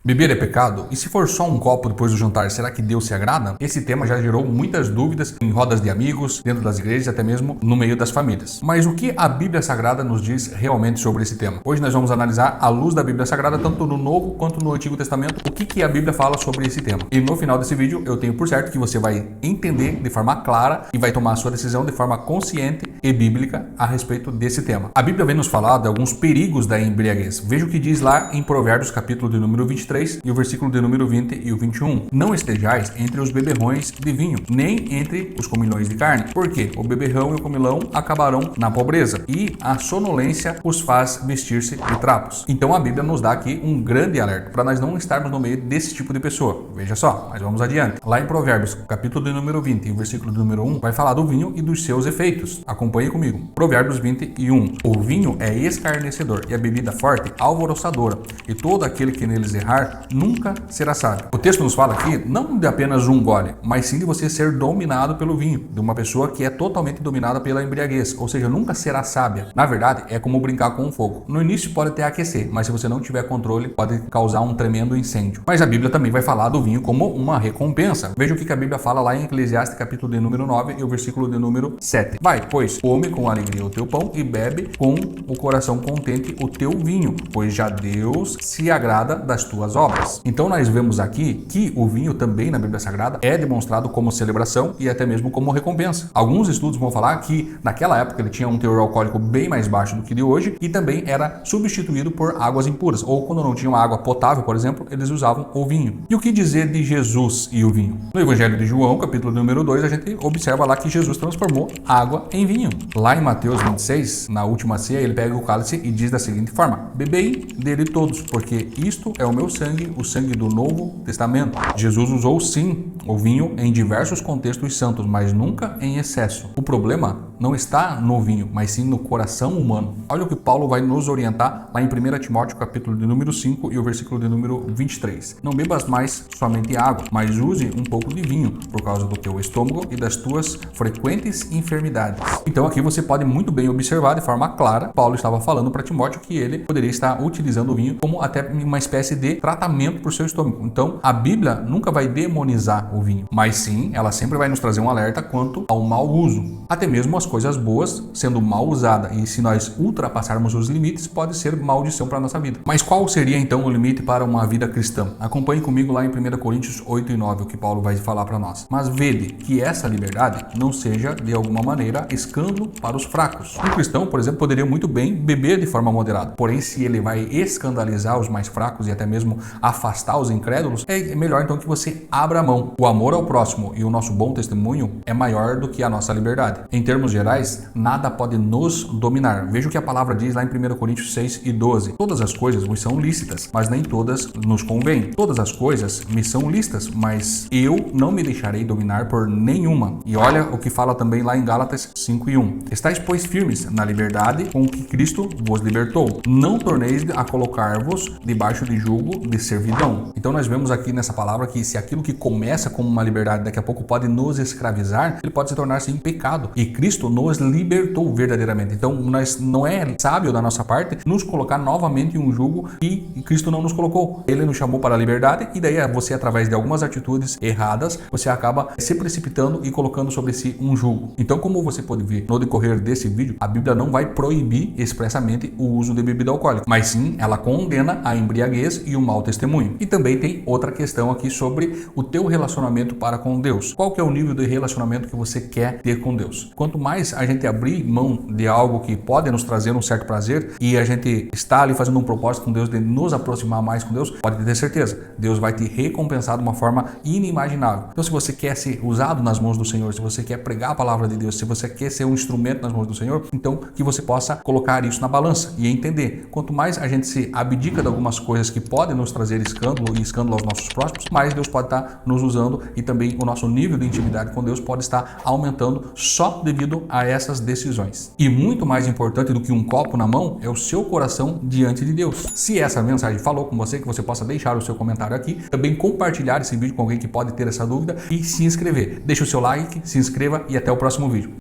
Beber é pecado? E se for só um copo depois do jantar, será que Deus se agrada? Esse tema já gerou muitas dúvidas em rodas de amigos, dentro das igrejas e até mesmo no meio das famílias. Mas o que a Bíblia Sagrada nos diz realmente sobre esse tema? Hoje nós vamos analisar, à luz da Bíblia Sagrada, tanto no Novo quanto no Antigo Testamento, o que a Bíblia fala sobre esse tema. E no final desse vídeo eu tenho por certo que você vai entender de forma clara e vai tomar a sua decisão de forma consciente e bíblica a respeito desse tema. A Bíblia vem nos falar de alguns perigos da embriaguez. Veja o que diz lá em Provérbios, capítulo de número 23, e o versículo de número 20 e o 21. Não estejais entre os beberrões de vinho, nem entre os comilões de carne, porque o beberrão e o comilão acabarão na pobreza, e a sonolência os faz vestir-se de trapos. Então a Bíblia nos dá aqui um grande alerta para nós não estarmos no meio desse tipo de pessoa. Veja só, mas vamos adiante. Lá em Provérbios, capítulo de número 20 e o versículo de número 1, vai falar do vinho e dos seus efeitos. Acompanhe comigo. Provérbios 21. O vinho é escarnecedor e a bebida forte alvoroçadora, e todo aquele que neles errar nunca será sábio. O texto nos fala aqui não de apenas um gole, mas sim de você ser dominado pelo vinho, de uma pessoa que é totalmente dominada pela embriaguez, ou seja, nunca será sábia. Na verdade, é como brincar com o fogo. No início pode até aquecer, mas se você não tiver controle, pode causar um tremendo incêndio. Mas a Bíblia também vai falar do vinho como uma recompensa. Veja o que a Bíblia fala lá em Eclesiastes, capítulo de número 9 e o versículo de número 7. Vai, pois, come com alegria o teu pão e bebe com o coração contente o teu vinho, pois já Deus se agrada das tuas obras. Então nós vemos aqui que o vinho também na Bíblia Sagrada é demonstrado como celebração e até mesmo como recompensa. Alguns estudos vão falar que naquela época ele tinha um teor alcoólico bem mais baixo do que de hoje e também era substituído por águas impuras, ou quando não tinha uma água potável, por exemplo, eles usavam o vinho. E o que dizer de Jesus e o vinho? No Evangelho de João, capítulo número 2, a gente observa lá que Jesus transformou água em vinho. Lá em Mateus 26, na última ceia, ele pega o cálice e diz da seguinte forma: bebei dele todos, porque isto é o meu sangue, o sangue do Novo Testamento. Jesus usou sim o vinho em diversos contextos santos, mas nunca em excesso. O problema não está no vinho, mas sim no coração humano. Olha o que Paulo vai nos orientar lá em 1 Timóteo, capítulo de número 5 e o versículo de número 23. Não bebas mais somente água, mas use um pouco de vinho, por causa do teu estômago e das tuas frequentes enfermidades. Então aqui você pode muito bem observar de forma clara, Paulo estava falando para Timóteo que ele poderia estar utilizando o vinho como até uma espécie de tratamento para o seu estômago. Então a Bíblia nunca vai demonizar o vinho, mas sim, ela sempre vai nos trazer um alerta quanto ao mau uso. Até mesmo as coisas boas sendo mal usadas, e se nós ultrapassarmos os limites, pode ser maldição para a nossa vida. Mas qual seria então o limite para uma vida cristã? Acompanhe comigo lá em 1 Coríntios 8 e 9, o que Paulo vai falar para nós. Mas vede que essa liberdade não seja de alguma maneira escândalo para os fracos. Um cristão, por exemplo, poderia muito bem beber de forma moderada, porém se ele vai escandalizar os mais fracos e até mesmo afastar os incrédulos, é melhor então que você abra a mão. O amor ao próximo e o nosso bom testemunho é maior do que a nossa liberdade. Em termos gerais, nada pode nos dominar. Veja o que a palavra diz lá em 1 Coríntios 6 e 12. Todas as coisas vos são lícitas, mas nem todas nos convêm. Todas as coisas me são lícitas, mas eu não me deixarei dominar por nenhuma. E olha o que fala também lá em Gálatas 5 e 1. Estais, pois, firmes na liberdade com que Cristo vos libertou. Não torneis a colocar-vos debaixo de jugo de servidão. Então nós vemos aqui nessa palavra que se aquilo que começa como uma liberdade daqui a pouco pode nos escravizar, ele pode se tornar sim pecado. E Cristo nos libertou verdadeiramente. Então nós não é sábio da nossa parte nos colocar novamente em um jugo que Cristo não nos colocou. Ele nos chamou para a liberdade e daí você, através de algumas atitudes erradas, você acaba se precipitando e colocando sobre si um jugo. Então, como você pode ver no decorrer desse vídeo, a Bíblia não vai proibir expressamente o uso de bebida alcoólica, mas sim ela condena a embriaguez e o mau testemunho. E também tem outra questão aqui sobre o teu relacionamento para com Deus. Qual que é o nível de relacionamento que você quer ter com Deus? Quanto mais a gente abrir mão de algo que pode nos trazer um certo prazer e a gente está ali fazendo um propósito com Deus de nos aproximar mais com Deus, pode ter certeza, Deus vai te recompensar de uma forma inimaginável. Então se você quer ser usado nas mãos do Senhor, se você quer pregar a palavra de Deus, se você quer ser um instrumento nas mãos do Senhor, então que você possa colocar isso na balança e entender. Quanto mais a gente se abdica de algumas coisas que podem nos trazer escândalo e escândalo aos nossos próximos, mais Deus pode estar nos usando e também o nosso nível de intimidade com Deus pode estar aumentando só devido a essas decisões. E muito mais importante do que um copo na mão é o seu coração diante de Deus. Se essa mensagem falou com você, que você possa deixar o seu comentário aqui, também compartilhar esse vídeo com alguém que pode ter essa dúvida e se inscrever. Deixe o seu like, se inscreva e até o próximo vídeo.